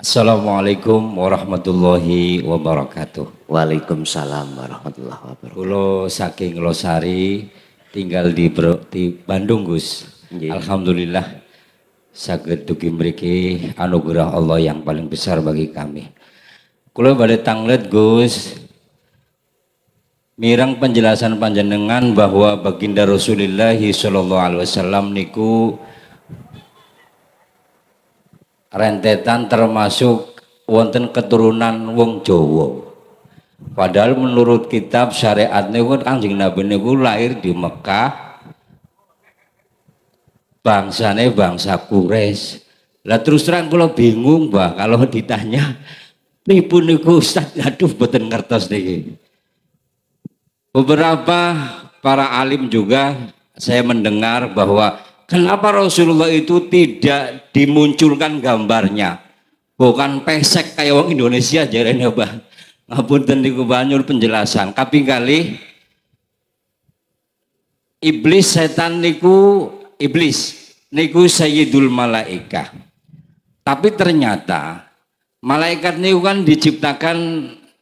Assalamualaikum warahmatullahi wabarakatuh. Waalaikumsalam warahmatullahi wabarakatuh. Kulo saking Losari tinggal di Bandung, Gus. Nggih. Alhamdulillah saged dugi mriki anugerah Allah yang paling besar bagi kami. Kulo badhe tanglet, Gus. Mirang penjelasan panjenengan bahwa baginda Rasulullah sallallahu alaihi wasallam niku rentetan termasuk wonten keturunan wong Jawa. Padahal menurut kitab syariat niku Kanjeng Nabi niku lahir di Mekah. Bangsane bangsa Quraisy. Lah terus terang kula bingung, Mbah, kalau ditanya pripun niku Ustaz, aduh boten ngertos niki. Beberapa para alim juga saya mendengar bahwa kenapa Rasulullah itu tidak dimunculkan gambarnya, bukan pesek kayak orang Indonesia jarene, Mbah. Ngapunten niku banyur penjelasan. Kaping kali iblis setan niku sayyidul malaika. Tapi ternyata malaikat niku kan diciptakan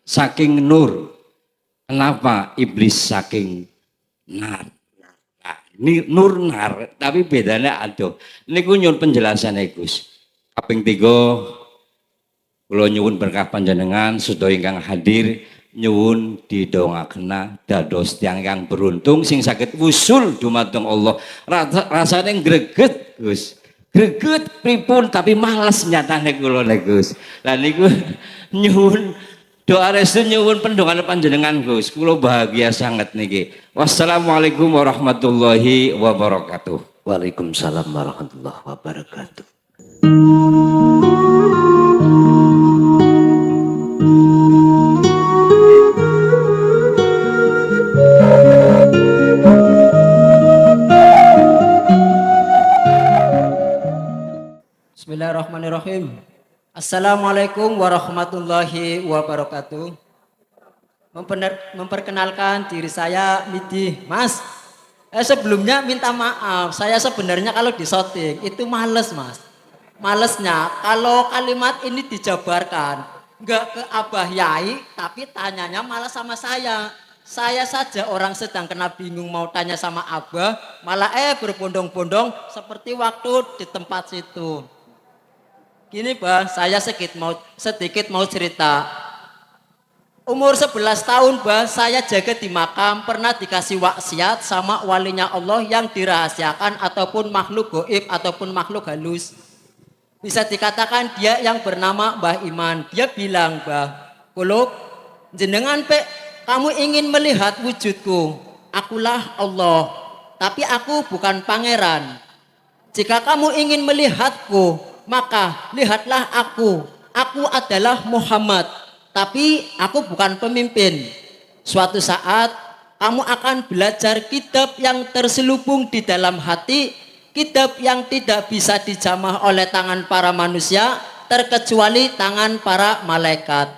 saking nur. Kenapa iblis saking nar? Nah, ini nur nar, tapi bedanya aduh. Niku nyuwun penjelasan Gus. Kaping 3 kula nyuwun berkah panjenengan sedaya ingkang hadir nyuwun didongakna dados tiyang kang beruntung sing saged wusul dumateng Allah. Rasane greget, Gus. Greget pripun tapi males nyatane kula Gus. Lah niku nyuwun doa restu nyuwun pendongan panjenengan, Gus. Kula bahagia sangat niki. Wassalamualaikum warahmatullahi wabarakatuh. Waalaikumsalam warahmatullahi wabarakatuh. Bismillahirrahmanirrahim. Assalamualaikum warahmatullahi wabarakatuh. Memperkenalkan diri saya Midi, Mas. Sebelumnya minta maaf, saya sebenarnya kalau di shooting itu males, Mas. Malesnya kalau kalimat ini dijabarkan, nggak ke Abah Yai, tapi tanyanya malah sama saya. Saya saja orang sedang kena bingung mau tanya sama Abah, malah berbondong-bondong seperti waktu di tempat situ. Gini, Bah, saya sedikit mau cerita. Umur 11 tahun, Bah, saya jaga di makam, pernah dikasih waksiat sama walinya Allah yang dirahasiakan ataupun makhluk goib ataupun makhluk halus. Bisa dikatakan dia yang bernama Mbah Iman. Dia bilang, Bah, kuluk, jenengan kamu ingin melihat wujudku. Akulah Allah, tapi aku bukan pangeran. Jika kamu ingin melihatku, maka lihatlah aku. Aku adalah Muhammad, tapi aku bukan pemimpin. Suatu saat kamu akan belajar kitab yang terselubung di dalam hati, kitab yang tidak bisa dijamah oleh tangan para manusia terkecuali tangan para malaikat.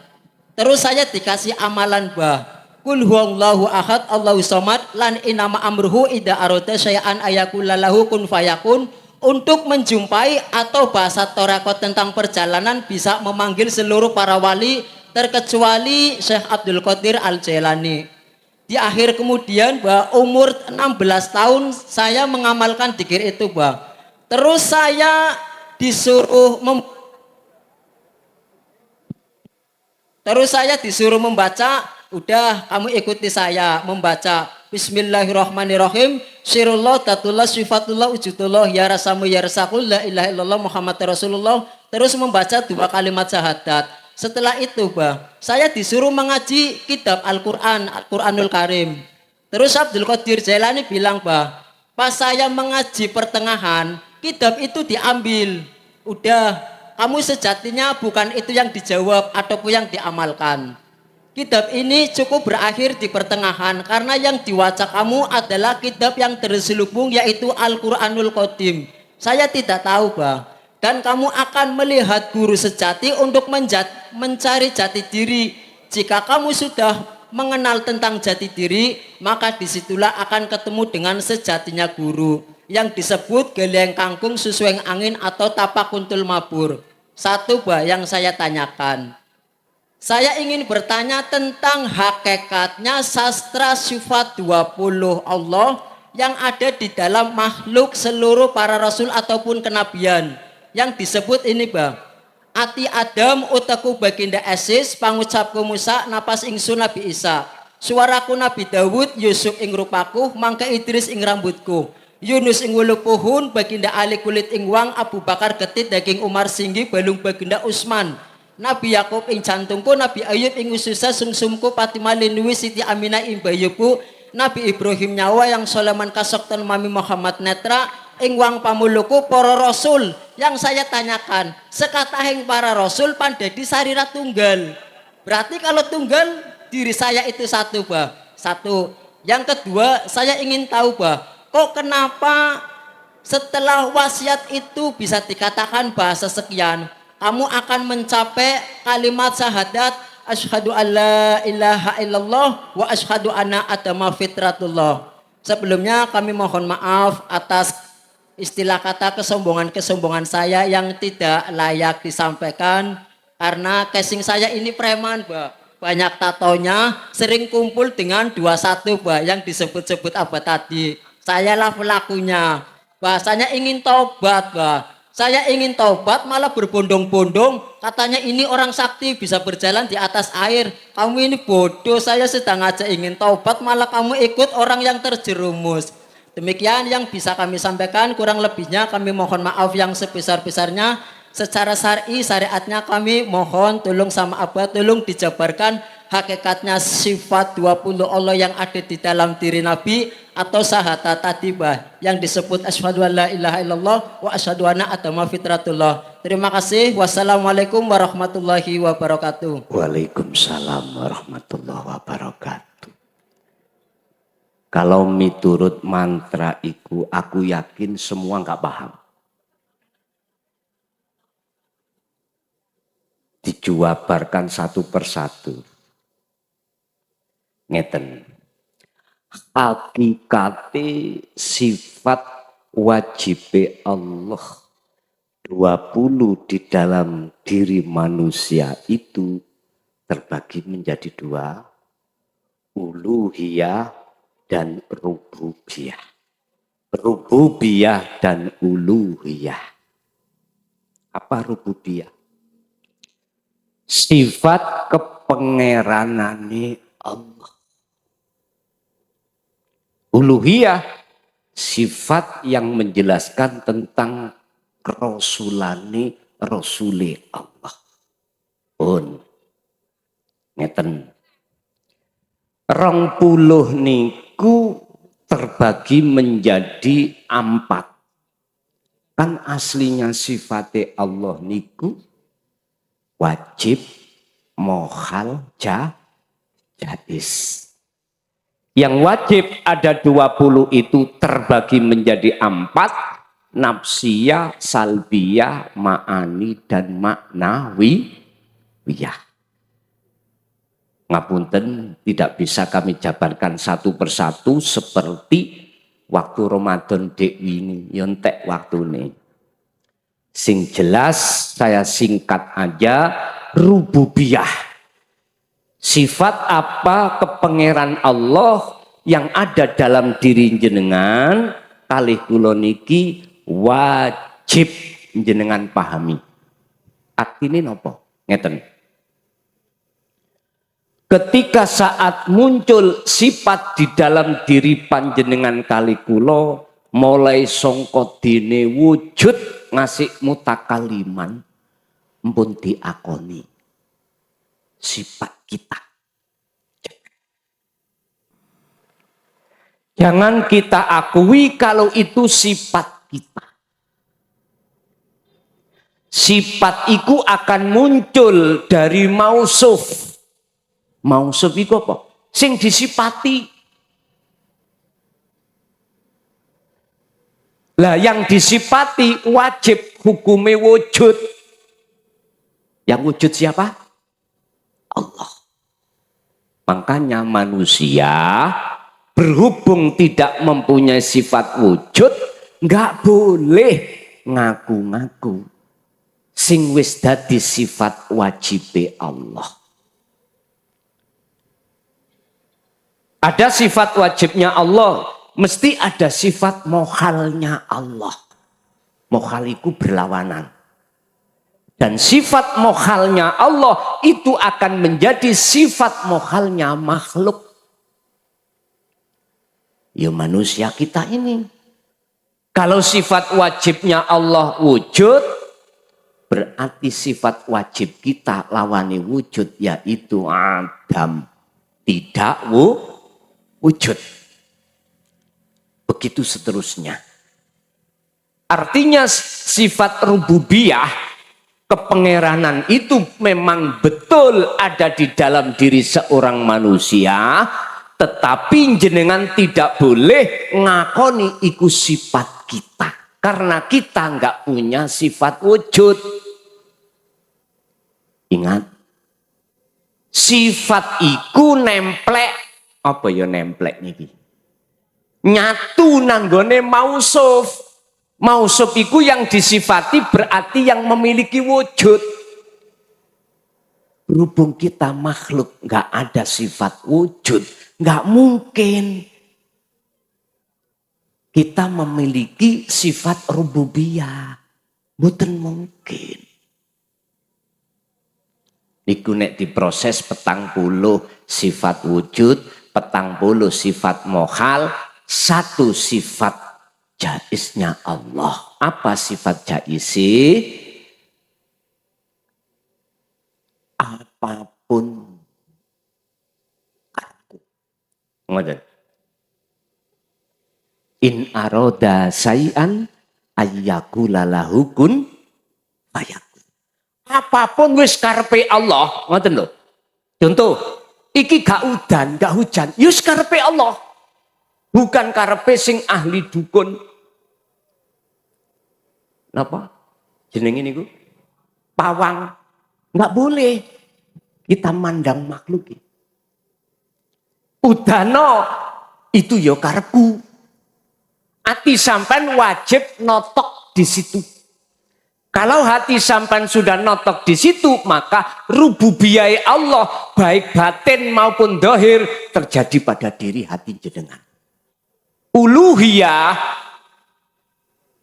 Terus saya dikasih amalan, Bah. Qul huwallahu ahad Allahu samad lan inama amruhu idza arada syai'an ayaqul lahu kun fayakun. Untuk menjumpai atau bahasa Torakot tentang perjalanan bisa memanggil seluruh para wali terkecuali Syekh Abdul Qadir Al-Jailani. Di akhir kemudian, Bah, umur 16 tahun saya mengamalkan dzikir itu, Bah. Terus saya disuruh membaca, udah kamu ikuti saya membaca Bismillahirrahmanirrahim. Syirullah, tatullah, sifatullah, wujudullah, ya rasamu, ya rasakul, la ilaha illallah, Muhammad Rasulullah. Terus membaca 2 kalimat syahadat. Setelah itu, Bah, saya disuruh mengaji kitab Al-Quran, Al-Quranul Karim. Terus Abdul Qadir Jailani bilang, Bah, pas saya mengaji pertengahan, kitab itu diambil. Udah, kamu sejatinya bukan itu yang dijawab ataupun yang diamalkan. Kitab ini cukup berakhir di pertengahan karena yang diwaca kamu adalah kitab yang terselubung yaitu Al-Quranul Qadim. Saya tidak tahu, Bah. Dan kamu akan melihat guru sejati untuk mencari jati diri. Jika kamu sudah mengenal tentang jati diri, maka disitulah akan ketemu dengan sejatinya guru yang disebut geleng kangkung susueng angin atau tapak kuntul mabur. Satu yang saya tanyakan. Saya ingin bertanya tentang hakikatnya sastra sifat 20 Allah yang ada di dalam makhluk seluruh para rasul ataupun kenabian. Yang disebut ini Ati Adam utaku baginda Asis pangucapku Musa napas ingsun Nabi Isa. Suaraku Nabi Dawud Yusuf ing rupaku mangke Idris ing rambutku. Yunus ing wulu puhun baginda Ali kulit ing wang Abu Bakar ketit daging Umar singgi balung baginda Usman. Nabi Yakub ing jantungku, Nabi Ayub ing ususa sungsumku, Fatimah linwi Siti Aminah ing bayuku, Nabi Ibrahim nyawa yang Sulaiman kasokten Mami Muhammad netra ing wang pamuluku para rasul. Yang saya tanyakan, sekatahing para rasul pandadi sarira tunggal. Berarti kalau tunggal diri saya itu satu satu. Yang kedua saya ingin tahu kok kenapa setelah wasiat itu bisa dikatakan bahasa sekian kamu akan mencapai kalimat syahadat asyhadu alla ilaha illallah wa asyhadu anna adama fitratullah. Sebelumnya kami mohon maaf atas istilah kata kesombongan saya yang tidak layak disampaikan karena casing saya ini preman banyak tatonya, sering kumpul dengan 21 yang disebut-sebut apa tadi. Saya lah pelakunya. Bahasanya ingin taubat Saya ingin taubat malah berbondong-bondong. Katanya ini orang sakti bisa berjalan di atas air. Kamu ini bodoh, saya sedang aja ingin taubat malah kamu ikut orang yang terjerumus. Demikian yang bisa kami sampaikan, kurang lebihnya kami mohon maaf yang sebesar-besarnya. Secara syar'i syariatnya kami mohon tolong sama Abah, tolong dijabarkan hakikatnya sifat 20 Allah yang ada di dalam diri Nabi atau syahadat tadi yang disebut asyhadu alla ilaha illallah wa asyhadu anna adama fitratullah. Terima kasih. Wassalamualaikum warahmatullahi wabarakatuh. Waalaikumsalam warahmatullahi wabarakatuh. Kalau miturut mantra iku, aku yakin semua nggak paham. Dijabarkan satu persatu. Ngeten. Hakikate sifat wajib Allah 20 di dalam diri manusia itu terbagi menjadi dua, uluhiyah dan rububiyah. Rububiyah dan uluhiyah. Apa rububiyah? Sifat kepengeranane Allah. Uluhiyah, sifat yang menjelaskan tentang rasulane rasuli Allah. Pun ngeten. 20 niku terbagi menjadi 4. Kan aslinya sifatnya Allah niku wajib, mohal, jais. Yang wajib ada 20 itu terbagi menjadi 4. Nafsiyah, salbiyah, ma'ani, dan ma'nawiyah. Ngapunten, tidak bisa kami jabarkan satu persatu seperti waktu Ramadan dek ini, yontek waktu ini. Sing jelas saya singkat aja, rububiyah. Sifat apa kepengeran Allah yang ada dalam diri jenengan kalih kula niki wajib jenengan pahami. Artine napa? Ngeten. Ketika saat muncul sifat di dalam diri panjenengan kalih kula mulai sangka dene wujud ngasih mutakaliman mpun diakoni sifat kita. Jangan kita akui kalau itu sifat kita. Sifat itu akan muncul dari mausuf. Mausuf itu apa? Sing disifati. Lah yang disifati wajib hukumnya wujud. Yang wujud siapa? Allah. Makanya manusia berhubung tidak mempunyai sifat wujud, nggak boleh ngaku-ngaku sing wis dadi sifat wajibe Allah. Ada sifat wajibnya Allah, mesti ada sifat mohalnya Allah. Mohal itu berlawanan. Dan sifat mohalnya Allah itu akan menjadi sifat mohalnya makhluk. Ya manusia kita ini. Kalau sifat wajibnya Allah wujud, berarti sifat wajib kita lawani wujud, yaitu Adam tidak wujud. Begitu seterusnya. Artinya sifat rububiyah, kepengeranan itu memang betul ada di dalam diri seorang manusia, tetapi jenengan tidak boleh ngakoni iku sifat kita. Karena kita nggak punya sifat wujud. Ingat, sifat iku nemplek. Apa ya nemplek niki? Nyatu nanggone mausuf. Mausuf iku yang disifati berarti yang memiliki wujud. Berhubung kita makhluk nggak ada sifat wujud, nggak mungkin kita memiliki sifat rububiyah. Mboten mungkin. Niku nek diproses 40 sifat wujud, 40 sifat mohal, 1 sifat jaiznya Allah. Apa sifat jaizi? Apapun aku. Ngoten. In aroda sayan ayyakula lahu kun fayakun. Apapun wis karepe Allah, ngoten lho. Contoh, iki gak udan, gak hujan, wis karepe Allah. Bukan karepe sing ahli dukun. Napa? Jenenge niku pawang. Enggak boleh kita mandang makhluk. Udano itu ya karepku. Hati sampean wajib notok di situ. Kalau hati sampean sudah notok di situ, maka rububiyah Allah baik batin maupun dohir terjadi pada diri hati jenengan. Uluhiyah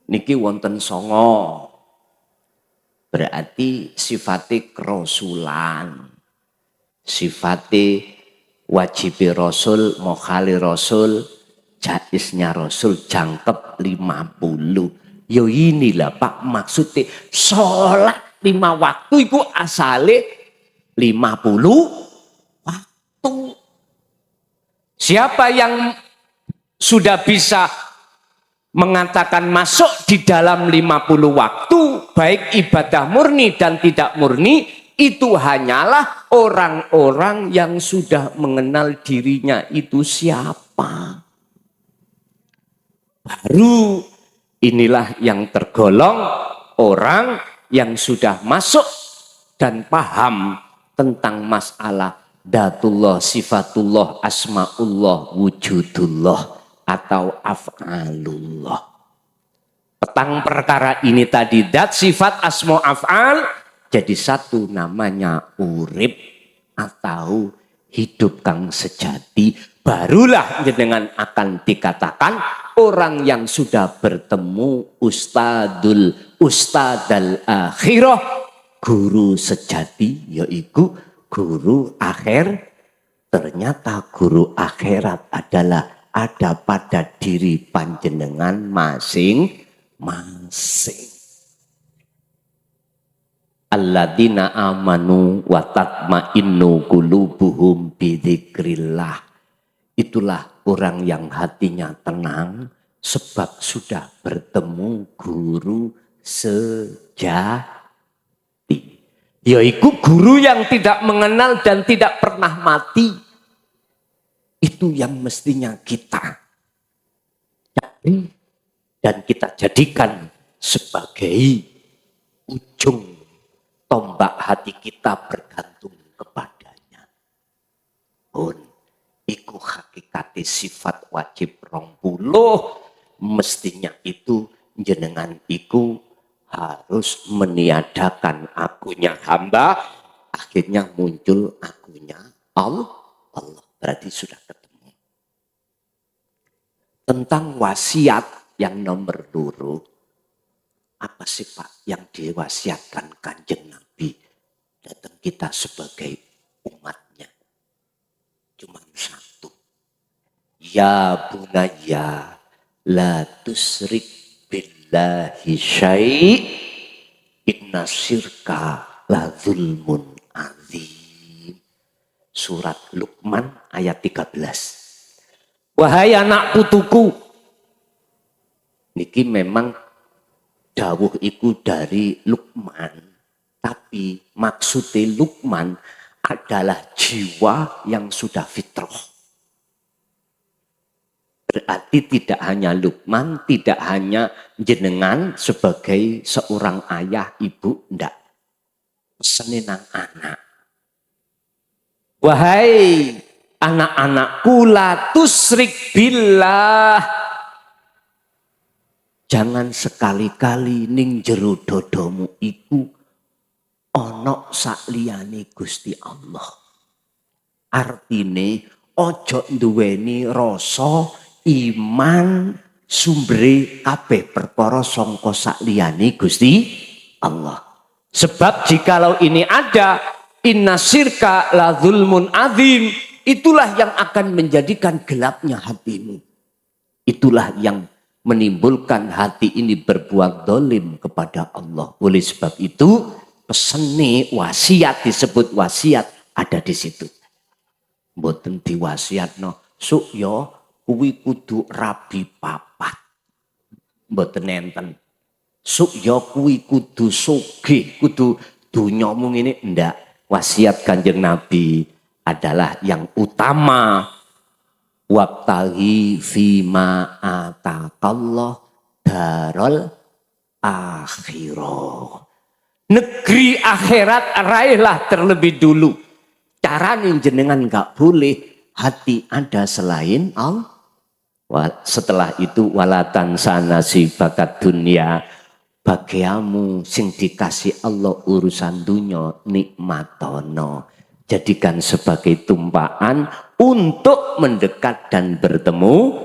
niki wonten 9. Berarti sifate kerasulan. Sifate wajibi rasul, mokhali rasul, jaiznya rasul jangkep 50. Yo inilah Pak maksudnya sholat 5 waktu itu asale 50 waktu. Siapa yang sudah bisa mengatakan masuk di dalam 50 waktu, baik ibadah murni dan tidak murni, itu hanyalah orang-orang yang sudah mengenal dirinya itu siapa. Baru inilah yang tergolong orang yang sudah masuk dan paham tentang masalah datullah, sifatullah, asmaullah, wujudullah atau af'alullah. Petang perkara ini tadi, dat, sifat, asma, af'al, jadi satu namanya urip atau hidup kang sejati. Barulah dengan akan dikatakan orang yang sudah bertemu ustadal akhirah, guru sejati, yaitu guru akhir. Ternyata guru akhirat adalah ada pada diri panjenengan masing-masing. Alladzina amanu wa tatma'innu qulubuhum bidzikrillah. Itulah orang yang hatinya tenang sebab sudah bertemu guru sejati. Yaitu guru yang tidak mengenal dan tidak pernah mati. Itu yang mestinya kita cari dan kita jadikan sebagai ujung tombak hati kita bergantung kepadanya. Pun iku hakikati sifat wajib 20, mestinya itu jenengan iku harus meniadakan akunya hamba, akhirnya muncul akunya Allah. Berarti sudah ketemu. Tentang wasiat yang nomor 2, apa sih Pak yang diwasiatkan Kanjeng Nabi datang kita sebagai umatnya? Cuma satu. Ya bunayya la tusrik billahi syai' inna syirka la zulmun azim. Surat Luqman ayat 13. Wahai anak putuku, niki memang dawuh iku dari Luqman, tapi maksudnya Luqman adalah jiwa yang sudah fitrah. Berarti tidak hanya Luqman, tidak hanya jenengan sebagai seorang ayah, ibu, ndak. Pesenin nang anak. Wahai anak-anakku, la tusrik billah. Jangan sekali-kali ning jero dodomu iku ana sakliyane Gusti Allah. Artine ojo duweni rasa iman sumbere kabeh perkara sangka sakliyane Gusti Allah. Sebab jikalau ini ada, inna syirka la zulmun azim, itulah yang akan menjadikan gelapnya hatimu. Itulah yang menimbulkan hati ini berbuat dolim kepada Allah. Oleh sebab itu, pesene wasiat disebut wasiat ada di situ. Mboten diwasiatno suk yo kuwi kudu rabi papat. Mboten enten. Suk yo kuwi kudu sugih, kudu dunyamu ngene ndak. Wasiat Kanjeng Nabi adalah yang utama. Wabtaghi fima atakallah darul akhirah. Negeri akhirat raihlah terlebih dulu. Caranya jenengan gak boleh hati ada selain Allah. Setelah itu walatan sana si bakat dunia, bagiamu sing dikasih Allah urusan dunia nikmatono. Jadikan sebagai tumpaan untuk mendekat dan bertemu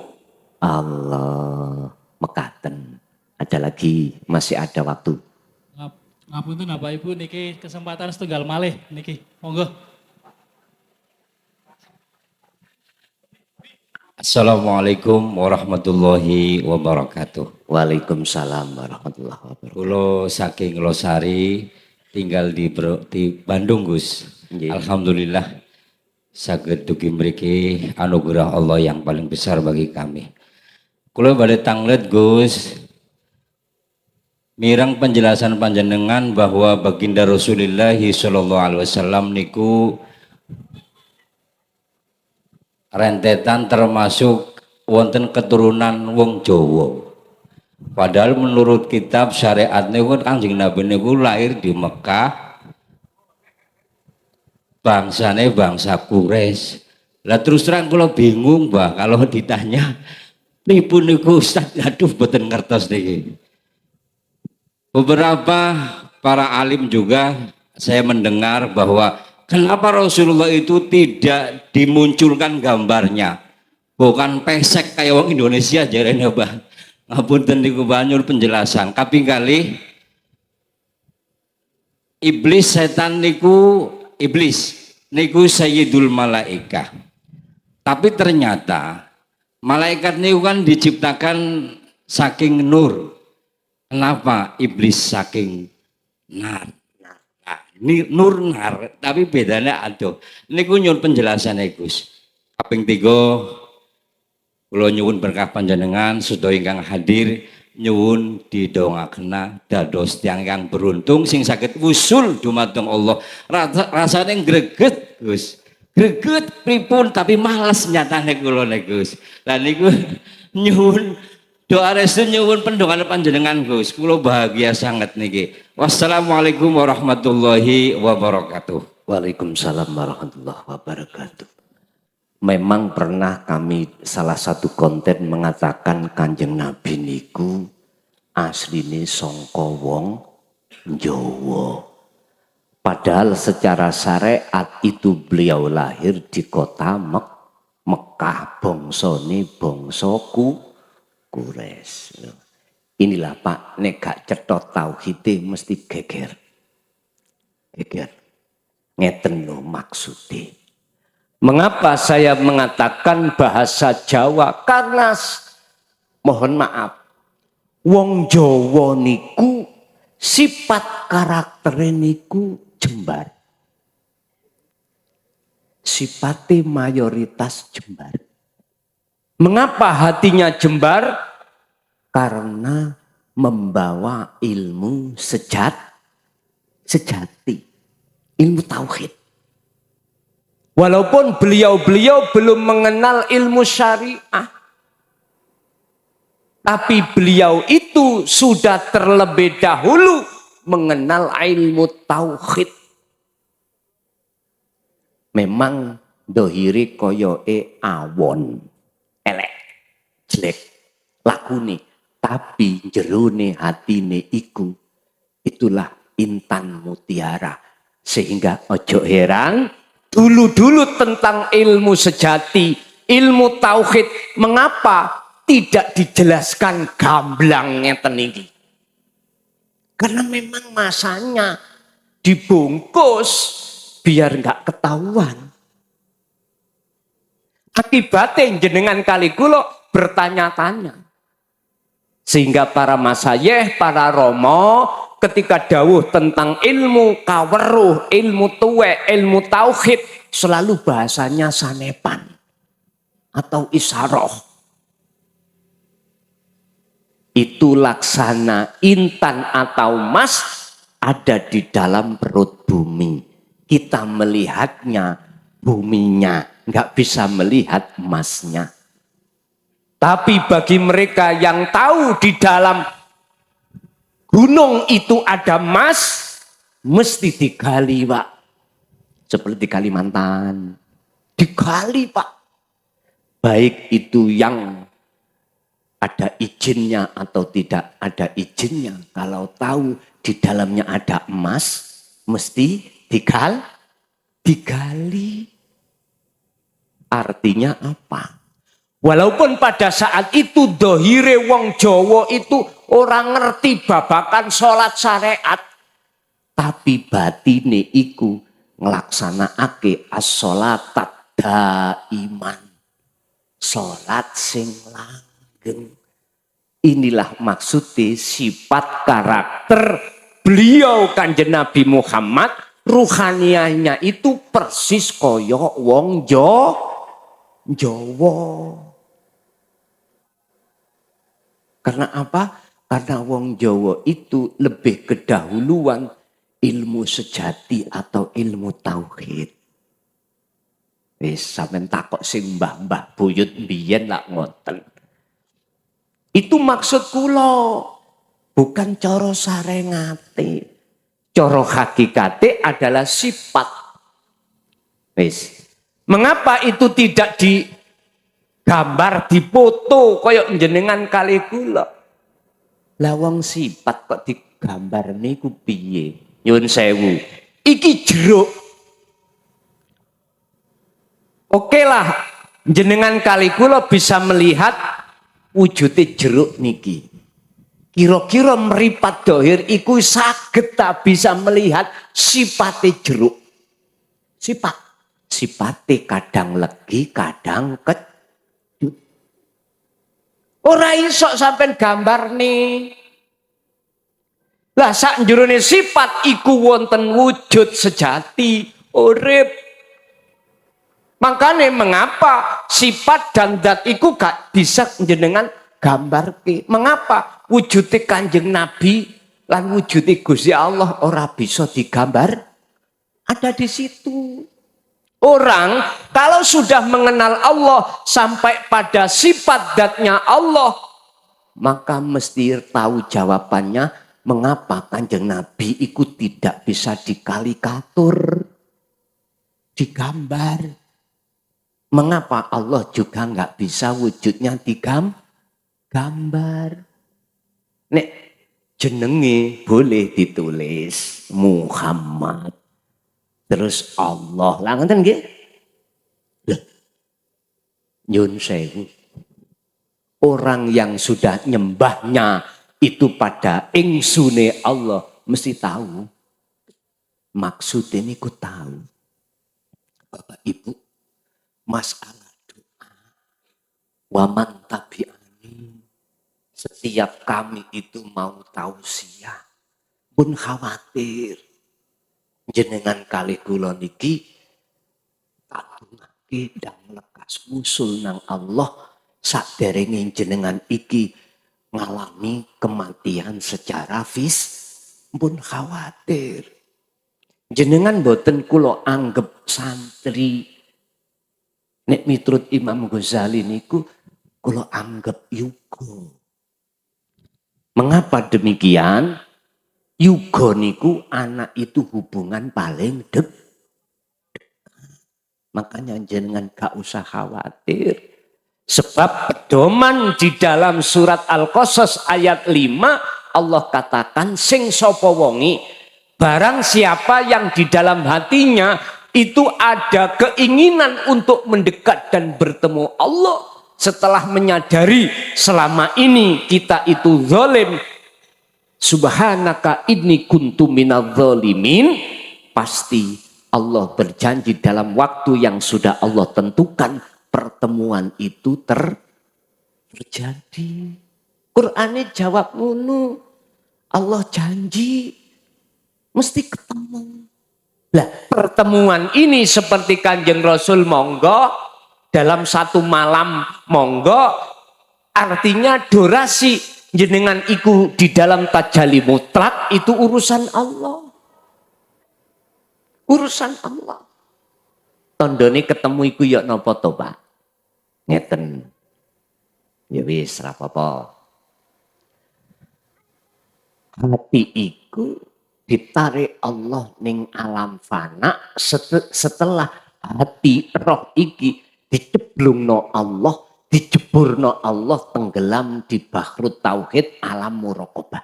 Allah. Mekaten. Ada lagi, masih ada waktu. Ngapunten Bapak Ibu niki kesempatan setunggal malih niki. Monggo. Assalamualaikum warahmatullahi wabarakatuh. Waalaikumsalam warahmatullahi wabarakatuh. Kulo saking Losari tinggal di Bandung Gus. Alhamdulillah saged dugi mriki anugerah Allah yang paling besar bagi kami. Kulo badhe tanglet Gus mirang penjelasan panjenengan bahwa baginda Rasulullah sallallahu alaihi wasallam niku rentetan termasuk wonten keturunan wong Jawa. Padahal menurut kitab syariat niku Kanjeng Nabi niku lahir di Mekah. Bangsane bangsa Quraisy. Lah terus terang kula bingung, Mbah, kalau ditanya pripun niku Ustaz, aduh boten ngertos niki. Beberapa para alim juga saya mendengar bahwa kenapa Rasulullah itu tidak dimunculkan gambarnya. Bukan pesek kayak wong Indonesia jarene, Mbah. Ngapunten niku banyur penjelasan. Kaping kali iblis setan niku sayyidul malaikah. Tapi ternyata malaikat niku kan diciptakan saking nur. Kenapa iblis saking nar? Nah, ini nur nar, tapi bedanya aduh. Niku nyuwun penjelasannya Gus. Kaping 3 kula nyuwun berkah panjenengan sedaya ingkang hadir nyuwun didongakna dados tiyang yang beruntung sing saged wusul dumateng Allah. Rasane greget Gus. Greget pripun tapi males nyatane kula niku Gus. Lah niku nyuwun doa restu nyuwun pendongan panjenengan Gus. Kula bahagia sangat niki. Wassalamualaikum warahmatullahi wabarakatuh. Waalaikumsalam warahmatullahi wabarakatuh. Memang pernah kami salah satu konten mengatakan Kanjeng Nabi niku asline sangka wong Jawa. Padahal secara syariat itu beliau lahir di kota Mekah, bangsane bangsa Quraisy. Inilah Pak, nek gak cetha tauhide mesti geger. Geger. Ngeten lho maksudnya. Mengapa saya mengatakan bahasa Jawa? Karena mohon maaf, wong Jawa niku sifat karakter niku jembar. Sifatnya mayoritas jembar. Mengapa hatinya jembar? Karena membawa ilmu sejati, ilmu tauhid. Walaupun beliau-beliau belum mengenal ilmu syariah, tapi beliau itu sudah terlebih dahulu mengenal ilmu tauhid. Memang dohiri koyoke awon, elek, jelek, lakune, tapi jerone hatine iku, itulah intan mutiara. Sehingga ojo heran, dulu-dulu tentang ilmu sejati, ilmu tauhid, mengapa tidak dijelaskan gamblangnya teninggi? Karena memang masanya dibungkus biar nggak ketahuan. Akibatnya jenengan kali kula bertanya-tanya. Sehingga para masayeh, para romo ketika dawuh tentang ilmu kaweruh, ilmu tuwek, ilmu tauhid, selalu bahasanya sanepan atau isaroh. Itu laksana intan atau emas ada di dalam perut bumi. Kita melihatnya, buminya, nggak bisa melihat emasnya. Tapi bagi mereka yang tahu di dalam gunung itu ada emas, mesti digali, Pak. Seperti di Kalimantan. Digali, Pak. Baik itu yang ada izinnya atau tidak ada izinnya. Kalau tahu di dalamnya ada emas, mesti digali. Artinya apa? Walaupun pada saat itu dohire wong Jawa itu orang ngerti babakan sholat syariat, tapi batine iku nglaksanakake as-sholatat daiman, sholat sing langgeng. Inilah maksudnya sifat karakter beliau Kanjeng Nabi Muhammad, ruhaniyahnya itu persis koyo wong Jawa. Karena apa? Karena wong Jawa itu lebih kedahuluan ilmu sejati atau ilmu tauhid. Wis sampean takok sing mbah-mbah buyut biyen lak ngoten. Itu maksud kula. Bukan cara sarengate. Cara hakikate adalah sifat. Wis. Mengapa itu tidak digambar, dipoto koyok jenengan kali kula? Lawang sifat kok digambar niku piye? Nyun sewu. Iki jeruk. Oke lah, jenengan kali kula bisa melihat wujudnya jeruk niki. Kira-kira meripat dohir iku saged tak bisa melihat sifatnya jeruk. Sifatnya kadang legi, kadang kecut. Ora iso sampean gambar nih. Lah sak njroné sifat iku wonten wujud sejati urip. Makanya mengapa sifat dan zat iku gak bisa jenengan gambarke? Mengapa wujudnya Kanjeng Nabi lan wujudnya Gusti Allah ora bisa digambar? Ada di situ. Orang kalau sudah mengenal Allah sampai pada sifat zatnya Allah, maka mesti tahu jawabannya mengapa Kanjeng Nabi itu tidak bisa dikalikatur, digambar. Mengapa Allah juga nggak bisa wujudnya digambar? Nek jenenge boleh ditulis Muhammad. Terus Allah. Lah ngoten nggih? Lah. Nyun sewu. Orang yang sudah nyembahnya itu pada ingsune Allah mesti tahu. Maksudnya ini ku tahu. Bapak Ibu, masalah doa. Waman tabi'ani. Setiap kami itu mau tausiah. Pun khawatir. Jenengan kali kula niki kadungake ndang lekas usul nang Allah saderenge jenengan iki ngalami kematian secara pun khawatir. Jenengan boten kula anggap santri. Nek miturut Imam Ghazali niku kula anggap yuga. Mengapa demikian? Yuga niku anak itu hubungan paling dekat. Makanya jenengan gak usah khawatir. Sebab pedoman di dalam surat Al-Qasas ayat 5 Allah katakan sing sapa wonge barang siapa yang di dalam hatinya itu ada keinginan untuk mendekat dan bertemu Allah setelah menyadari selama ini kita itu zalim. Subhanaka inni kuntu minadz-dzalimin. Pasti Allah berjanji dalam waktu yang sudah Allah tentukan pertemuan itu terjadi. Qur'ane jawab ngono. Allah janji mesti ketemu. Lah pertemuan ini seperti Kanjeng Rasul monggo dalam satu malam monggo artinya durasi jenengan iku di dalam tajalli mutlak itu urusan Allah. Urusan Allah. Tandane ketemu iku ya napa to, Pak? Ngeten. Ya wis ra apa-apa. Hati iku ditarik Allah ning alam fana setelah hati roh iki diceblungno Allah, dijeburno Allah tenggelam di bahrut tauhid alam muraqabah.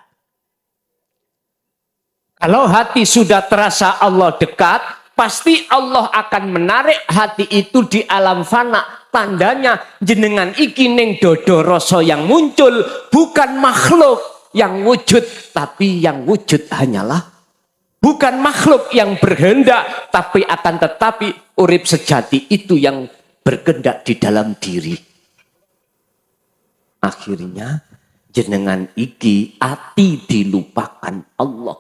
Kalau hati sudah terasa Allah dekat, pasti Allah akan menarik hati itu di alam fana. Tandanya jenengan iki ning dodo rasa yang muncul bukan makhluk yang wujud, tapi yang wujud hanyalah bukan makhluk yang berkehendak, tapi akan tetapi urip sejati itu yang berkehendak di dalam diri. Akhirnya jenengan iki ati dilupakan Allah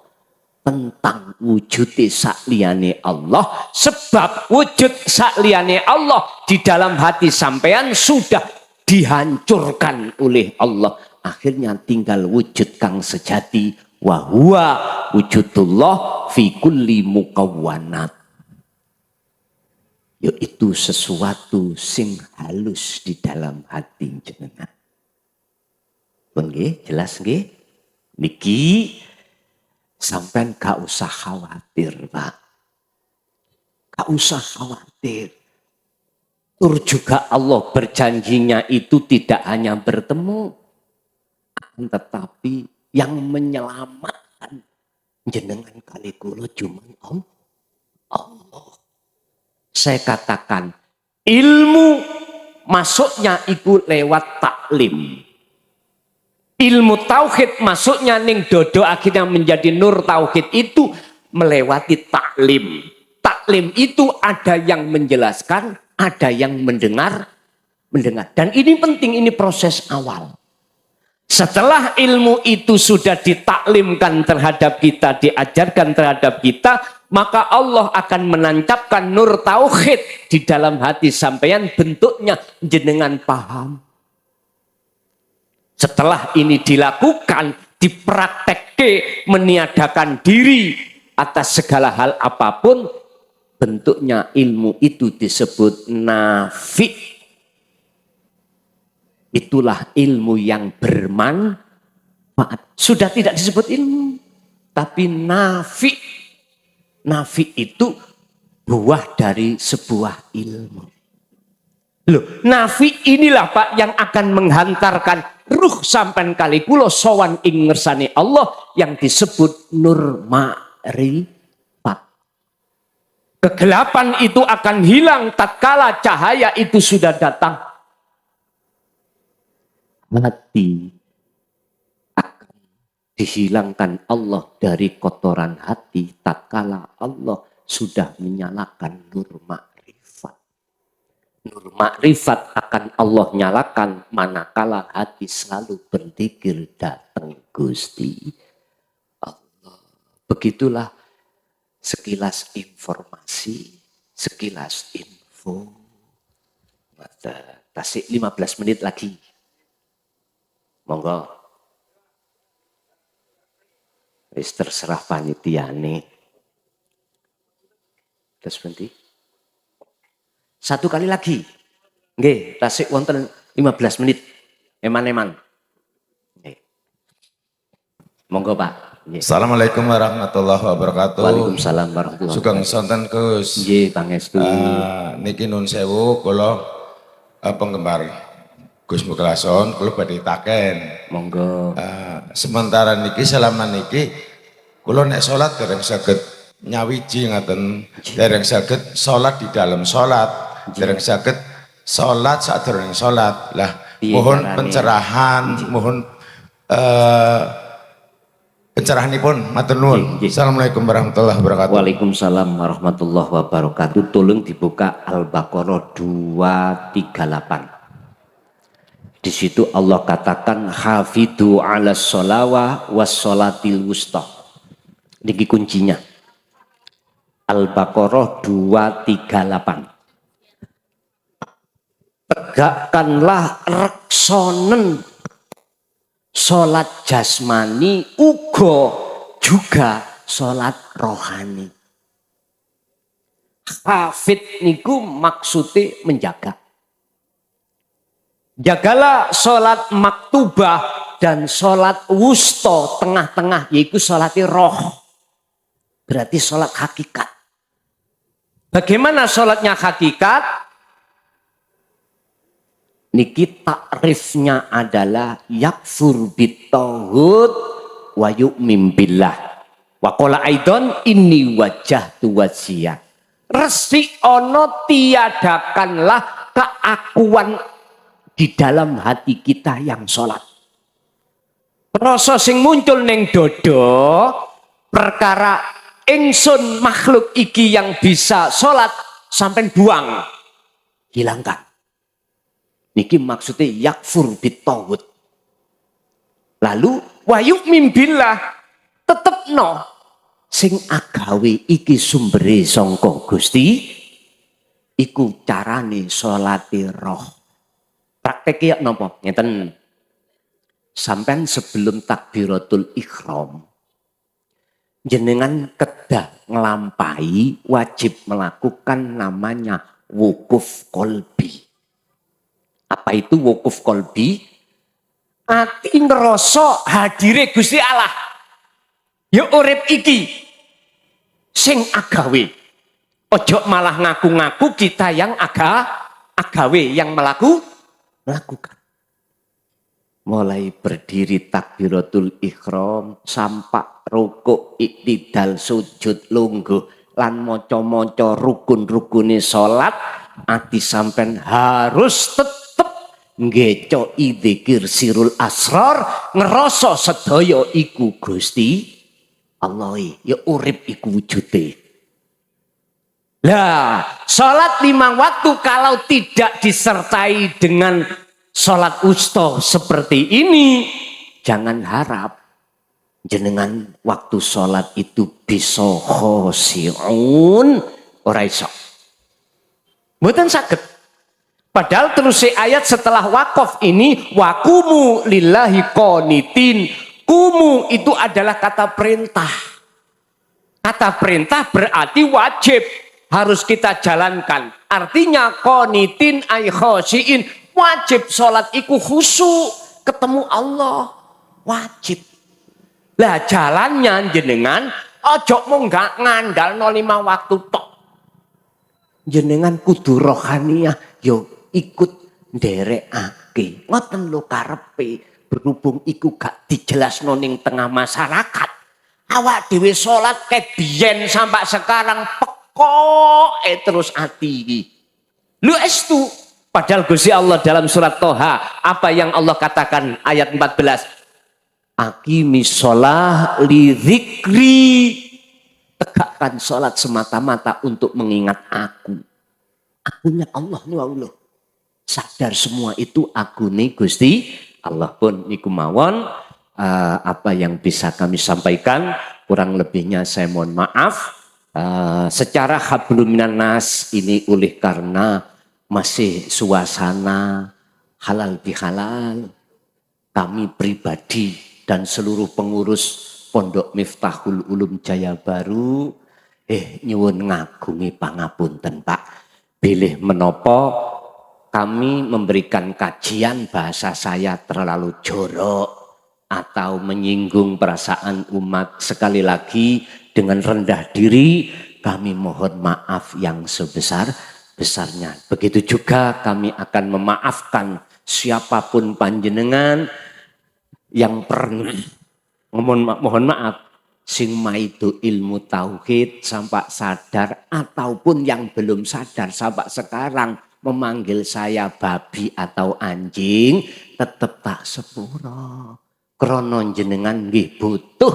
tentang wujud sakliyane Allah, sebab wujud sakliyane Allah di dalam hati sampean sudah dihancurkan oleh Allah. Akhirnya tinggal wujud kang sejati, wa huwa wujudullah fi kulli mukawwanat, yaitu sesuatu sing halus di dalam hati jenengan. Nggih, jelas nggih? Niki sampean gak usah khawatir, Pak. Gak usah khawatir. Tur juga Allah berjanjinya itu tidak hanya bertemu, tetapi yang menyelamatkan jenengan kali kula cuman Allah. Saya katakan ilmu masuknya itu lewat taklim. Ilmu tauhid masuknya ning dodo akhirnya menjadi nur tauhid itu melewati taklim. Taklim itu ada yang menjelaskan, ada yang mendengar. Dan ini penting, ini proses awal. Setelah ilmu itu sudah ditaklimkan terhadap kita, diajarkan terhadap kita, maka Allah akan menancapkan nur tauhid di dalam hati sampeyan, bentuknya jenengan paham. Setelah ini dilakukan, dipraktekke, meniadakan diri atas segala hal apapun, bentuknya ilmu itu disebut nafi. Itulah ilmu yang bermanfaat. Sudah tidak disebut ilmu, tapi nafi. Nafi itu buah dari sebuah ilmu. Loh, nafi inilah Pak yang akan menghantarkan ruh sampan kali kula sowan ing ngersane Allah yang disebut nur ma'rifat. Kegelapan itu akan hilang tatkala cahaya itu sudah datang. Hati akan dihilangkan Allah dari kotoran hati tatkala Allah sudah menyalakan nur ma'rifat. Nur ma'rifat akan Allah nyalakan manakala hati selalu berzikir datang Gusti Allah. Begitulah sekilas informasi, sekilas info. Tasik 15 menit lagi. Monggo. Wis terserah panitiane. Terus berhenti. Satu kali lagi. Nggih, tasik wonten 15 menit. Eman-eman. Nggih. Monggo, Pak. Nggih. Assalamualaikum warahmatullahi wabarakatuh. Waalaikumsalam warahmatullahi Sugeng wabarakatuh. sonten Gus. Nggih, pangestu. Niki nun sewu kula penggemar Gus Muklason kula badhe taken. Monggo. Sementara niki selama niki kula nek salat dereng saged nyawiji ngaten, dereng saged salat di dalam salat, dereng saged salat sadurunge salat. Lah mohon pencerahan, mohon pencerahanipun matur nuwun. Assalamualaikum warahmatullahi wabarakatuh. Waalaikumsalam warahmatullahi wabarakatuh. Tolong dibuka Al-Baqarah 238. Di situ Allah katakan hafidhu 'alas sholawah was sholatil wusta. Niki kuncinya. Al-Baqarah 238. Tegakkanlah reksonen sholat jasmani juga sholat rohani. Hafid niku maksudnya menjaga. Jagalah sholat maktubah dan sholat wusto tengah-tengah, yaitu sholat roh. Berarti sholat hakikat. Bagaimana sholatnya hakikat? Niki takrifnya adalah yakfur bitauhud wa yu'min billah. Wa qala aidon inni wajjahtu wajhiya. Resi ono tiadakanlah keakuan di dalam hati kita yang sholat. Rasa sing muncul neng dodo perkara ingsun makhluk iki yang bisa sholat sampai buang, hilangkan. Niki maksudnya yakfur bitauhud. Lalu wayuk mimbillah tetep no sing agawe iki sumbere sangka Gusti iku carane sholate roh. Prakteknya nopo ngeten. Sampai sebelum takbiratul ihram jenengan kedah nglampahi wajib melakukan namanya wukuf kolbi. Apa itu wukuf kolbi? Ati ngerasa hadire Gusti Allah. Ya urip iki sing agawe. Ojo malah ngaku-ngaku kita yang agawe yang melakukan. Mulai berdiri takbiratul ihram sampai rukuk iktidal sujud lungguh lan maca-maca rukun-rukune salat ati sampean harus tetep ngecoi dzikir sirul asrar ngerasa sedaya iku Gusti Allah ya urip iku wujude. Lah, sholat 5 waktu kalau tidak disertai dengan sholat wusta seperti ini, jangan harap jenengan waktu sholat itu bisa khosi'un ora iso. Mboten saged. Padahal terus ayat setelah wakaf ini wakumu lillahi qanitin. Kumu itu adalah kata perintah. Kata perintah berarti wajib. Harus kita jalankan. Artinya qanitin ay khosyiin. Wajib sholat iku khusyuk. Ketemu Allah. Wajib. Lah jalannya jenengan. Ojo mau gak ngandal 05 waktu tok. Jenengan kudu rohaniyah. Yo ikut nderekake. Ngoten lho karepe. Berhubung iku gak dijelasno ning tengah masyarakat. Awak dhewe salat kebiyen sampai sekarang pekoke terus ati iki. Lu estu padahal Gusti Allah dalam surat Toha apa yang Allah katakan ayat 14. Aqimis shalah li dzikri. Tegakkan salat semata-mata untuk mengingat aku. Akunya Allah nu Allah. Sadar semua itu aku nih Gusti Allah pun niku mawon apa yang bisa kami sampaikan kurang lebihnya saya mohon maaf secara hablum minan nas ini oleh karena masih suasana halal bihalal kami pribadi dan seluruh pengurus Pondok Miftahul Ulum Jaya Baru nyuwun ngagungi pangapunten Pak bilih menopo kami memberikan kajian bahasa saya terlalu jorok atau menyinggung perasaan umat. Sekali lagi dengan rendah diri kami mohon maaf yang sebesar-besarnya. Begitu juga kami akan memaafkan siapapun panjenengan yang pernah mohon maaf sing maido ilmu tauhid sampai sadar ataupun yang belum sadar sampai sekarang memanggil saya babi atau anjing tetap tak sepuro. Krono jenengan nggih butuh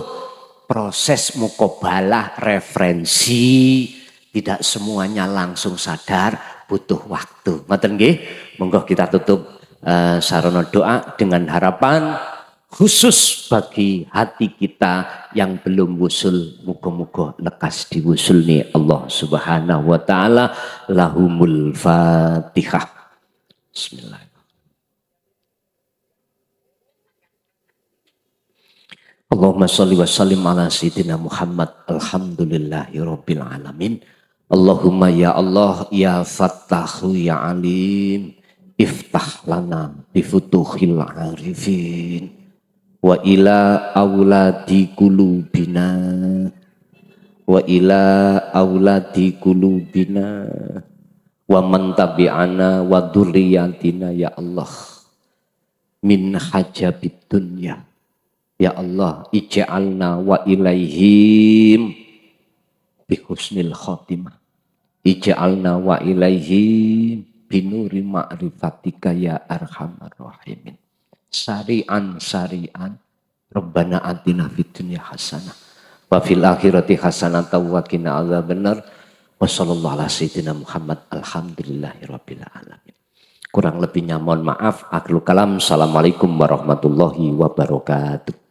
proses mukobalah referensi. Tidak semuanya langsung sadar, butuh waktu. Ngoten nggih? Monggo kita tutup sarana doa dengan harapan khusus bagi hati kita yang belum wusul, muga-muga lekas diwusulni Allah Subhanahu wa taala. Lahumul Fatihah. Bismillahirrahmanirrahim. Allahumma shalli wa sallim ala sayyidina Muhammad. Alhamdulillahirabbil alamin. Allahumma ya Allah ya Fattahu ya Alim. Iftah lana bifutuhil arifin. Wa ila auladi qulubina wa ila auladi qulubina wa man tabi'ana wa dzurriyyatina ya Allah min hajabid dunya ya Allah ij'alna wa ilaihim bi husnil khotimah ij'alna wa ilaihim binuri ma'rifatika ya arhamar rahimin. Syari'an Rabbana atina fid dunya hasanah wa fil akhirati hasanah wa qina adzabannar wa sallallahu ala sayyidina Muhammad alhamdulillahirabbil alamin. Kurang lebihnya mohon maaf. Akhirul kalam. Assalamualaikum warahmatullahi wabarakatuh.